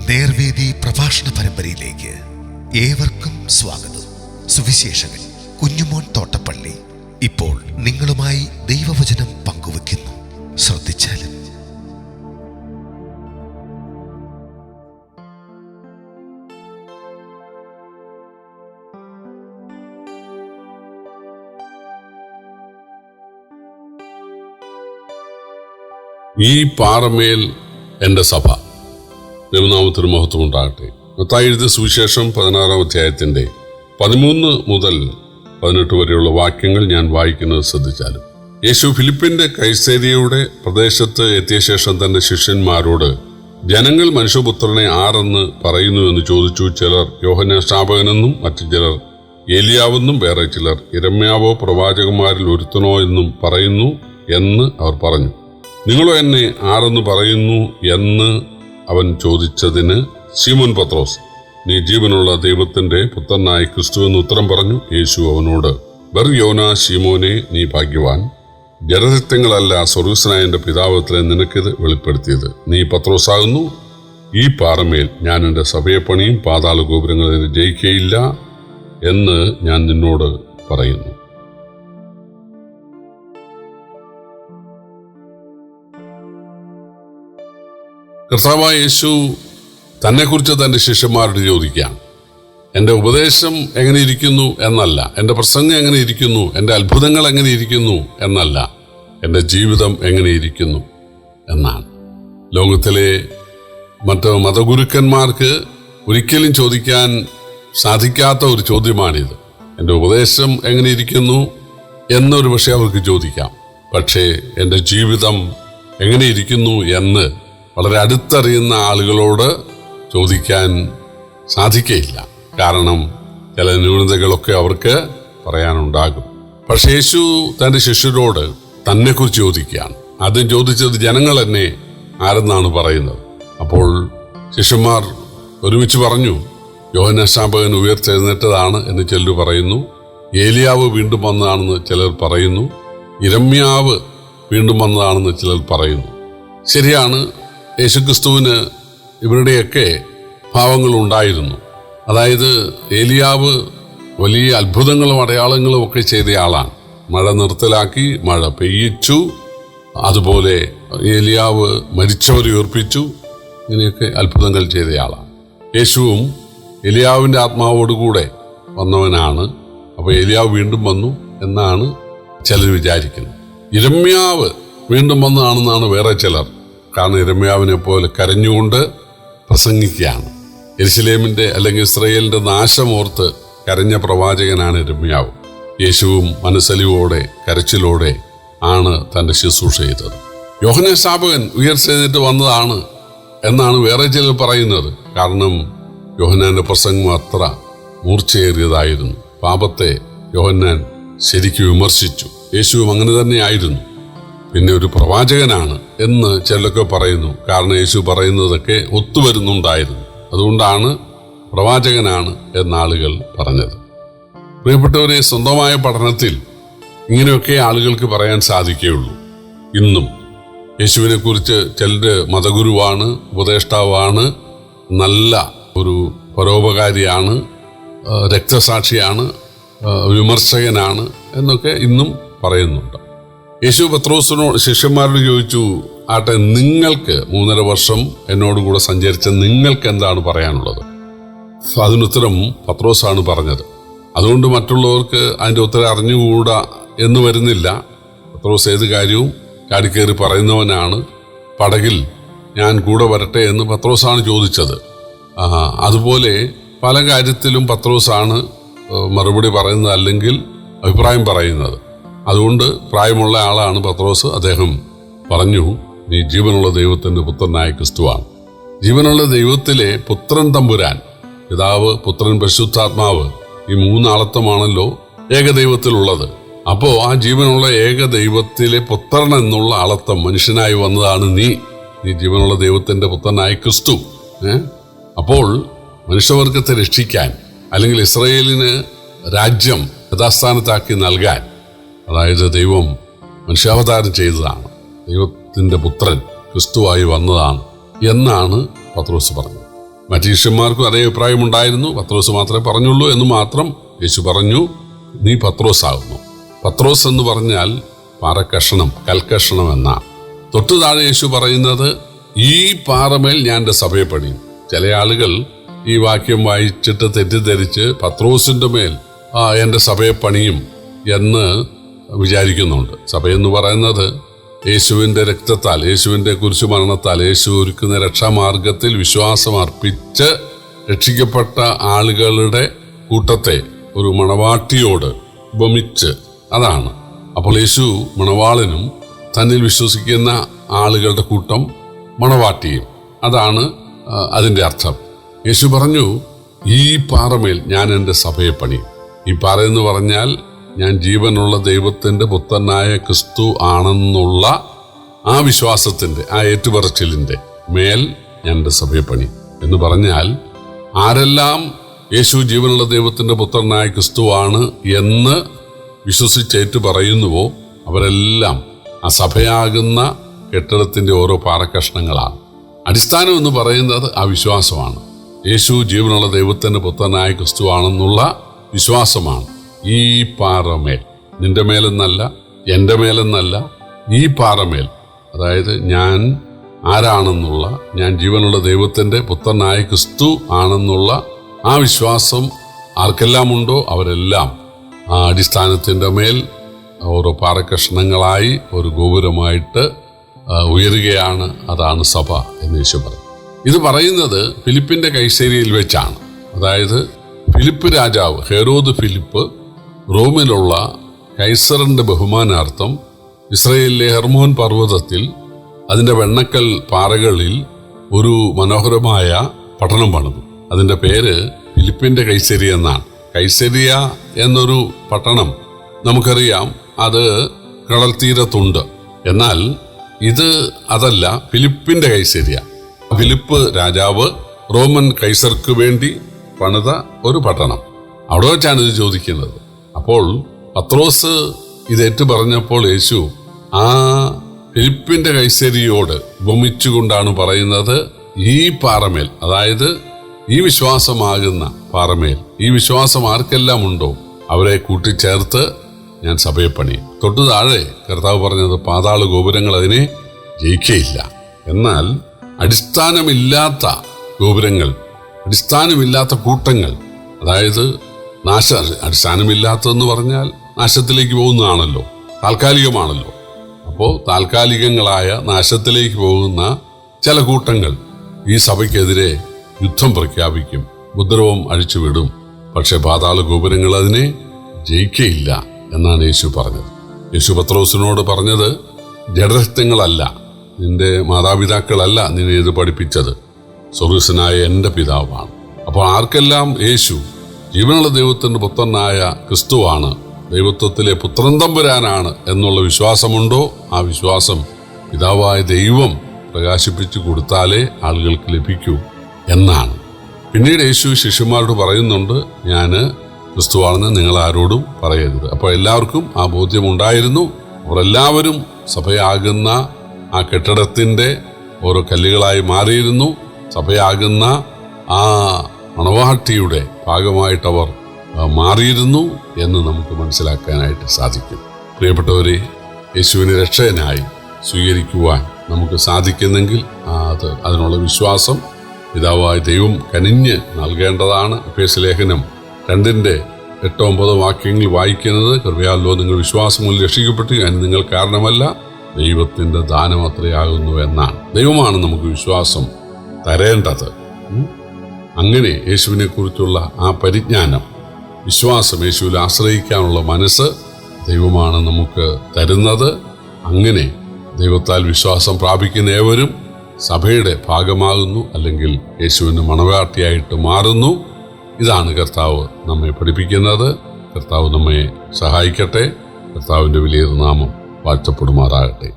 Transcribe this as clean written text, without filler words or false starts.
നേർവേദി പ്രഭാഷണ പരമ്പരയിലേക്ക് ഏവർക്കും സ്വാഗതം. സുവിശേഷകൻ കുഞ്ഞുമോൻ തോട്ടപ്പള്ളി ഇപ്പോൾ നിങ്ങളുമായി ദൈവവചനം പങ്കുവെക്കുന്നു. ശ്രദ്ധിച്ചാലും. ഈ പാറമേൽ എൻ്റെ സഭ. ദൈവനാമത്തിന് മഹത്വം ഉണ്ടാകട്ടെ. മത്തായി എഴുതിയ സുവിശേഷം 16-ാം അധ്യായത്തിൻ്റെ 13 മുതൽ 18 വരെയുള്ള വാക്യങ്ങൾ ഞാൻ വായിക്കുന്നത് ശ്രദ്ധിച്ചാലും. യേശു ഫിലിപ്പിന്റെ കൈസേരിയയുടെ പ്രദേശത്ത് എത്തിയ ശേഷം തന്റെ ശിഷ്യന്മാരോട്, ജനങ്ങൾ മനുഷ്യപുത്രനെ ആരെന്ന് പറയുന്നു എന്ന് ചോദിച്ചു. ചിലർ യോഹന്നാൻ സ്നാപകനെന്നും മറ്റു ചിലർ ഏലിയാവെന്നും വേറെ ചിലർ യിരെമ്യാവോ പ്രവാചകന്മാരിൽ ഒരുത്തനോ എന്നും പറയുന്നു എന്ന് അവർ പറഞ്ഞു. നിങ്ങളോ എന്നെ ആരെന്ന് പറയുന്നു എന്ന് അവൻ ചോദിച്ചതിന് ശിമോൻ പത്രോസ്, നീ ജീവനുള്ള ദൈവത്തിന്റെ പുത്രനായ ക്രിസ്തു എന്ന് ഉത്തരം പറഞ്ഞു. യേശു അവനോട്, ബർയോനാ ശിമോനെ, നീ ഭാഗ്യവാൻ, ജഡരക്തങ്ങളല്ല സ്വർഗ്ഗസ്ഥനായ എന്റെ പിതാവത്തിലെ നിനക്കിത് വെളിപ്പെടുത്തിയത്. നീ പത്രോസാകുന്നു. ഈ പാറമേൽ ഞാൻ എൻ്റെ സഭയെ പണിയും, പാതാള ഗോപുരങ്ങളിൽ ജയിക്കുകയില്ല എന്ന് ഞാൻ നിന്നോട് പറയുന്നു. കർത്താവായ യേശു തന്നെക്കുറിച്ച് തൻ്റെ ശിഷ്യന്മാരോട് ചോദിക്കുകയാണ്. എൻ്റെ ഉപദേശം എങ്ങനെ ഇരിക്കുന്നു എന്നല്ല, എൻ്റെ പ്രസംഗം എങ്ങനെ ഇരിക്കുന്നു, എൻ്റെ അത്ഭുതങ്ങൾ എങ്ങനെ ഇരിക്കുന്നു എന്നല്ല, എൻ്റെ ജീവിതം എങ്ങനെ ഇരിക്കുന്നു എന്നാണ്. ലോകത്തിലെ മറ്റ് മതഗുരുക്കന്മാർക്ക് ഒരിക്കലും ചോദിക്കാൻ സാധിക്കാത്ത ഒരു ചോദ്യമാണിത്. എൻ്റെ ഉപദേശം എങ്ങനെ ഇരിക്കുന്നു എന്നൊരു പക്ഷേ അവർക്ക് ചോദിക്കാം. പക്ഷേ എൻ്റെ ജീവിതം എങ്ങനെ ഇരിക്കുന്നു എന്ന് വളരെ അടുത്തറിയുന്ന ആളുകളോട് ചോദിക്കാൻ സാധിക്കയില്ല. കാരണം ചില ന്യൂനതകളൊക്കെ അവർക്ക് പറയാനുണ്ടാകും. പക്ഷെ യേശു തൻ്റെ ശിഷ്യരോട് തന്നെക്കുറിച്ച് ചോദിക്കുകയാണ്. ആദ്യം ചോദിച്ചത് ജനങ്ങൾ എന്നെ ആരെന്നാണ് പറയുന്നത്. അപ്പോൾ ശിഷ്യന്മാർ ഒരുമിച്ച് പറഞ്ഞു, യോഹന്നാൻ സ്നാപകൻ ഉയർത്തെഴുന്നേറ്റതാണ് എന്ന് ചിലർ പറയുന്നു, ഏലിയാവ് വീണ്ടും വന്നതാണെന്ന് ചിലർ പറയുന്നു, യിരെമ്യാവ് വീണ്ടും വന്നതാണെന്ന് ചിലർ പറയുന്നു. ശരിയാണ്, യേശുക്രിസ്തുവിന് ഇവരുടെയൊക്കെ ഭാവങ്ങൾ ഉണ്ടായിരുന്നു. അതായത് ഏലിയാവ് വലിയ അത്ഭുതങ്ങളും അടയാളങ്ങളും ഒക്കെ ചെയ്ത ആളാണ്. മഴ നിർത്തലാക്കി, മഴ പെയ്യിച്ചു. അതുപോലെ ഏലിയാവ് മരിച്ചവരെ ഉയർപ്പിച്ചു. ഇങ്ങനെയൊക്കെ അത്ഭുതങ്ങൾ ചെയ്ത ആളാണ്. യേശുവും ഏലിയാവിൻ്റെ ആത്മാവോടുകൂടെ വന്നവനാണ്. അപ്പോൾ ഏലിയാവ് വീണ്ടും വന്നു എന്നാണ് ചിലർ വിചാരിക്കുന്നത്. യിരെമ്യാവ് വീണ്ടും വന്നതാണെന്നാണ് വേറെ ചിലർ. കാരണം യിരെമ്യാവിനെ പോലെ കരഞ്ഞുകൊണ്ട് പ്രസംഗിക്കുകയാണ്. യെരുശലേമിന്റെ അല്ലെങ്കിൽ ഇസ്രായേലിന്റെ നാശമോർത്ത് കരഞ്ഞ പ്രവാചകനാണ് യിരെമ്യാവ്. യേശുവും മനസ്സലിവോടെ കരച്ചിലോടെ ആണ് തൻ്റെ ശുശ്രൂഷ ചെയ്തത്. യോഹന്നാൻ സ്നാപകൻ ഉയർത്തെഴുന്നേറ്റ് വന്നതാണ് എന്നാണ് വേറെ ചിലർ പറയുന്നത്. കാരണം യോഹന്നാന്റെ പ്രസംഗം അത്ര മൂർച്ചയേറിയതായിരുന്നു. പാപത്തെ യോഹന്നാൻ ശരിക്കും വിമർശിച്ചു. യേശുവും അങ്ങനെ തന്നെയായിരുന്നു. പിന്നെ ഒരു പ്രവാചകനാണ് എന്ന് ചിലരൊക്കെ പറയുന്നു. കാരണം യേശു പറയുന്നതൊക്കെ ഒത്തുവരുന്നുണ്ടായിരുന്നു. അതുകൊണ്ടാണ് പ്രവാചകനാണ് എന്നാളുകൾ പറഞ്ഞത്. പ്രിയപ്പെട്ടവരെ, സ്വന്തമായ പഠനത്തിൽ ഇങ്ങനെയൊക്കെ ആളുകൾക്ക് പറയാൻ സാധിക്കുകയുള്ളൂ. ഇന്നും യേശുവിനെ കുറിച്ച് ചിലർ മതഗുരുവാണ്, ഉപദേഷ്ടാവാണ്, നല്ല ഒരു പരോപകാരിയാണ്, രക്തസാക്ഷിയാണ്, വിമർശകനാണ് എന്നൊക്കെ ഇന്നും പറയുന്നുണ്ട്. യേശു പത്രോസിനോട് ശിഷ്യന്മാരോട് ചോദിച്ചു, ആട്ടെ, നിങ്ങൾക്ക് 3.5 വർഷം എന്നോടുകൂടെ സഞ്ചരിച്ച നിങ്ങൾക്ക് എന്താണ് പറയാനുള്ളത്? അതിനുത്തരം പത്രോസാണ് പറഞ്ഞത്. അതുകൊണ്ട് മറ്റുള്ളവർക്ക് അതിൻ്റെ ഉത്തരം അറിഞ്ഞുകൂടാ എന്ന് വരുന്നില്ല. പത്രോസ് ഏത് കാര്യവും ചാടിക്കയറി പറയുന്നവനാണ്. പടകിൽ ഞാൻ കൂടെ വരട്ടെ എന്ന് പത്രോസാണ് ചോദിച്ചത്. അതുപോലെ പല കാര്യത്തിലും പത്രോസാണ് മറുപടി പറയുന്നത്, അല്ലെങ്കിൽ അഭിപ്രായം പറയുന്നത്. അതുകൊണ്ട് പ്രായമുള്ള ആളാണ് പത്രോസ്. അദ്ദേഹം പറഞ്ഞു, നീ ജീവനുള്ള ദൈവത്തിന്റെ പുത്രനായ ക്രിസ്തുവാണ്. ജീവനുള്ള ദൈവത്തിലെ പുത്രൻ തമ്പുരാൻ, പിതാവ്, പുത്രൻ, പരിശുദ്ധാത്മാവ്, ഈ 3 ആളത്വമാണല്ലോ ഏകദൈവത്തിലുള്ളത്. അപ്പോ ആ ജീവനുള്ള ഏകദൈവത്തിലെ പുത്രൻ എന്നുള്ള ആളത്വം മനുഷ്യനായി വന്നതാണ് നീ ജീവനുള്ള ദൈവത്തിന്റെ പുത്രനായ ക്രിസ്തു. അപ്പോൾ മനുഷ്യവർഗത്തെ രക്ഷിക്കാൻ, അല്ലെങ്കിൽ ഇസ്രായേലിന് രാജ്യം യഥാസ്ഥാനത്താക്കി നൽകാൻ, അതായത് ദൈവം മനുഷ്യാവതാരം ചെയ്തതാണ്, ദൈവത്തിന്റെ പുത്രൻ ക്രിസ്തുവായി വന്നതാണ് എന്നാണ് പത്രോസ് പറഞ്ഞത്. മറ്റു ശിഷ്യന്മാർക്കും അതേ അഭിപ്രായമുണ്ടായിരുന്നു. പത്രോസ് മാത്രമേ പറഞ്ഞുള്ളൂ എന്ന് മാത്രം യേശു പറഞ്ഞു, നീ പത്രോസ് ആകുന്നു. പത്രോസ് എന്ന് പറഞ്ഞാൽ പാറക്കഷണം, കൽക്കഷണം എന്നാണ്. തൊട്ടു താഴെ യേശു പറയുന്നത്, ഈ പാറമേൽ ഞാൻ എൻ്റെ സഭയെ പണിയും. ചില ആളുകൾ ഈ വാക്യം വായിച്ചിട്ട് തെറ്റിദ്ധരിച്ച് പത്രോസിന്റെ മേൽ എൻ്റെ സഭയെ പണിയും എന്ന് വിചാരിക്കുന്നുണ്ട്. സഭയെന്ന് പറയുന്നത് യേശുവിൻ്റെ രക്തത്താൽ, യേശുവിൻ്റെ കുരിശുമരണത്താൽ, യേശു ഒരുക്കുന്ന രക്ഷാമാർഗത്തിൽ വിശ്വാസം അർപ്പിച്ച് രക്ഷിക്കപ്പെട്ട ആളുകളുടെ കൂട്ടത്തെ ഒരു മണവാട്ടിയോട് ഉപമിച്ച്, അതാണ്. അപ്പോൾ യേശു മണവാളനും തന്നിൽ വിശ്വസിക്കുന്ന ആളുകളുടെ കൂട്ടം മണവാട്ടിയും, അതാണ് അതിൻ്റെ അർത്ഥം. യേശു പറഞ്ഞു, ഈ പാറമേൽ ഞാൻ എൻ്റെ സഭയെ പണിയും. ഈ പാറ എന്ന് പറഞ്ഞാൽ ഞാൻ ജീവനുള്ള ദൈവത്തിൻ്റെ പുത്രനായ ക്രിസ്തു ആണെന്നുള്ള ആ വിശ്വാസത്തിൻ്റെ, ആ ഏറ്റുപറച്ചിലിൻ്റെ മേൽ ഞാൻ എൻ്റെ സഭയെ പണിയും എന്ന് പറഞ്ഞാൽ, ആരെല്ലാം യേശു ജീവനുള്ള ദൈവത്തിൻ്റെ പുത്രനായ ക്രിസ്തു ആണ് എന്ന് വിശ്വസിച്ചേറ്റു പറയുന്നുവോ അവരെല്ലാം ആ സഭയാകുന്ന കെട്ടിടത്തിൻ്റെ ഓരോ പാറക്കഷ്ണങ്ങളാണ്. അടിസ്ഥാനം എന്ന് പറയുന്നത് ആ വിശ്വാസമാണ്. യേശു ജീവനുള്ള ദൈവത്തിൻ്റെ പുത്രനായ ക്രിസ്തു ആണെന്നുള്ള വിശ്വാസമാണ്. ഈ പാറമേൽ, നിന്റെ മേലെന്നല്ല, എൻ്റെ മേലെന്നല്ല, ഈ പാറമേൽ, അതായത് ഞാൻ ആരാണെന്നുള്ള, ഞാൻ ജീവനുള്ള ദൈവത്തിൻ്റെ പുത്രനായ ക്രിസ്തു ആണെന്നുള്ള ആ വിശ്വാസം ആർക്കെല്ലാം ഉണ്ടോ അവരെല്ലാം ആ അടിസ്ഥാനത്തിൻ്റെ മേൽ ഓരോ പാറക്കഷ്ണങ്ങളായി ഒരു ഗോപുരമായിട്ട് ഉയരുകയാണ്. അതാണ് സഭ എന്ന് യേശു പറയും. ഇത് പറയുന്നത് ഫിലിപ്പിൻ്റെ കൈസരിയിൽ വെച്ചാണ്. അതായത് ഫിലിപ്പ് രാജാവ്, ഹെരോദ് ഫിലിപ്പ്, റോമിലുള്ള കൈസറിൻ്റെ ബഹുമാനാർത്ഥം ഇസ്രയേലിലെ ഹെർമോൻ പർവ്വതത്തിൽ അതിൻ്റെ വെണ്ണക്കൽ പാറകളിൽ ഒരു മനോഹരമായ പട്ടണം പണിതു. അതിൻ്റെ പേര് ഫിലിപ്പിൻ്റെ കൈസരി എന്നാണ്. കൈസരിയ എന്നൊരു പട്ടണം നമുക്കറിയാം, അത് കടൽ തീരത്തുണ്ട്. എന്നാൽ ഇത് അതല്ല, ഫിലിപ്പിൻ്റെ കൈസരിയ. ഫിലിപ്പ് രാജാവ് റോമൻ കൈസർക്ക് വേണ്ടി പണിത ഒരു പട്ടണം. അവിടെ വെച്ചാണ് ഇത് ചോദിക്കുന്നത്. അപ്പോൾ പത്രോസ് ഇത് ഏറ്റു പറഞ്ഞപ്പോൾ യേശു ആ ഫിലിപ്പിൻ്റെ കൈസരിയോട് ഉപമിച്ചുകൊണ്ടാണ് പറയുന്നത്, ഈ പാറമേൽ, അതായത് ഈ വിശ്വാസമാകുന്ന പാറമേൽ, ഈ വിശ്വാസം ആർക്കെല്ലാം ഉണ്ടോ അവരെ കൂട്ടിച്ചേർത്ത് ഞാൻ സഭയെ പണിയും. തൊട്ടു താഴെ കർത്താവ് പറഞ്ഞത്, പാതാള ഗോപുരങ്ങൾ അതിനെ ജയിക്കയില്ല. എന്നാൽ അടിസ്ഥാനമില്ലാത്ത ഗോപുരങ്ങൾ, അടിസ്ഥാനമില്ലാത്ത കൂട്ടങ്ങൾ, അതായത് അടിസ്ഥാനമില്ലാത്തതെന്ന് പറഞ്ഞാൽ നാശത്തിലേക്ക് പോകുന്നതാണല്ലോ, താൽക്കാലികമാണല്ലോ. അപ്പോൾ താൽക്കാലികങ്ങളായ നാശത്തിലേക്ക് പോകുന്ന ചില കൂട്ടങ്ങൾ ഈ സഭയ്ക്കെതിരെ യുദ്ധം പ്രഖ്യാപിക്കും, ഉപദ്രവം അഴിച്ചുവിടും. പക്ഷെ പാതാള ഗോപുരങ്ങൾ അതിനെ ജയിക്കയില്ല എന്നാണ് യേശു പറഞ്ഞത്. യേശു പത്രോസിനോട് പറഞ്ഞത്, ജഡരക്തങ്ങളല്ല, നിന്റെ മാതാപിതാക്കളല്ല നിന്നെ ഇത് പഠിപ്പിച്ചത്, സ്വർഗ്ഗസ്ഥനായ എൻ്റെ പിതാവാണ്. അപ്പോൾ ആർക്കെല്ലാം യേശു ജീവനുള്ള ദൈവത്തിൻ്റെ പുത്രനായ ക്രിസ്തുവാണ്, ദൈവത്വത്തിലെ പുത്രൻ തമ്പുരാനാണ് എന്നുള്ള വിശ്വാസമുണ്ടോ ആ വിശ്വാസം പിതാവായ ദൈവം പ്രകാശിപ്പിച്ചു കൊടുത്താലേ ആളുകൾക്ക് ലഭിക്കൂ എന്നാണ്. പിന്നീട് യേശു ശിഷ്യന്മാരോട് പറയുന്നുണ്ട്, ഞാൻ ക്രിസ്തുവാണെന്ന് നിങ്ങൾ ആരോടും പറയരുത്. അപ്പോൾ എല്ലാവർക്കും ആ ബോധ്യമുണ്ടായിരുന്നു. അവരെല്ലാവരും സഭയാകുന്ന ആ കെട്ടിടത്തിൻ്റെ ഓരോ കല്ലുകളായി മാറിയിരുന്നു. സഭയാകുന്ന ആ മണവാട്ടിയുടെ ഭാഗമായിട്ടവർ മാറിയിരുന്നു എന്ന് നമുക്ക് മനസ്സിലാക്കാനായിട്ട് സാധിക്കും. പ്രിയപ്പെട്ടവരെ, യേശുവിനെ രക്ഷകനായി സ്വീകരിക്കുവാൻ നമുക്ക് സാധിക്കുന്നെങ്കിൽ അതിനുള്ള വിശ്വാസം പിതാവായ ദൈവം കനിഞ്ഞ് നൽകേണ്ടതാണ്. എഫേസ്യലേഖനം 2:8-9 വാക്യങ്ങൾ വായിക്കുന്നത്, കൃപയാലോ നിങ്ങൾ വിശ്വാസം മൂലം രക്ഷിക്കപ്പെട്ടു, അതിന് നിങ്ങൾ കാരണമല്ല, ദൈവത്തിൻ്റെ ദാനം അത്രയാകുന്നു എന്നാണ്. ദൈവമാണ് നമുക്ക് വിശ്വാസം തരേണ്ടത്. അങ്ങനെ യേശുവിനെ കുറിച്ചുള്ള ആ പരിജ്ഞാനം, വിശ്വാസം, യേശുവിൽ ആശ്രയിക്കാനുള്ള മനസ്സ് ദൈവമാണ് നമുക്ക് തരുന്നത്. അങ്ങനെ ദൈവത്താൽ വിശ്വാസം പ്രാപിക്കുന്ന ഏവരും സഭയുടെ ഭാഗമാകുന്നു, അല്ലെങ്കിൽ യേശുവിന് മണവാട്ടിയായിട്ട് മാറുന്നു. ഇതാണ് കർത്താവ് നമ്മെ പഠിപ്പിക്കുന്നത്. കർത്താവ് നമ്മെ സഹായിക്കട്ടെ. കർത്താവിൻ്റെ വലിയ നാമം വാഴ്ത്തപ്പെടുമാറാകട്ടെ.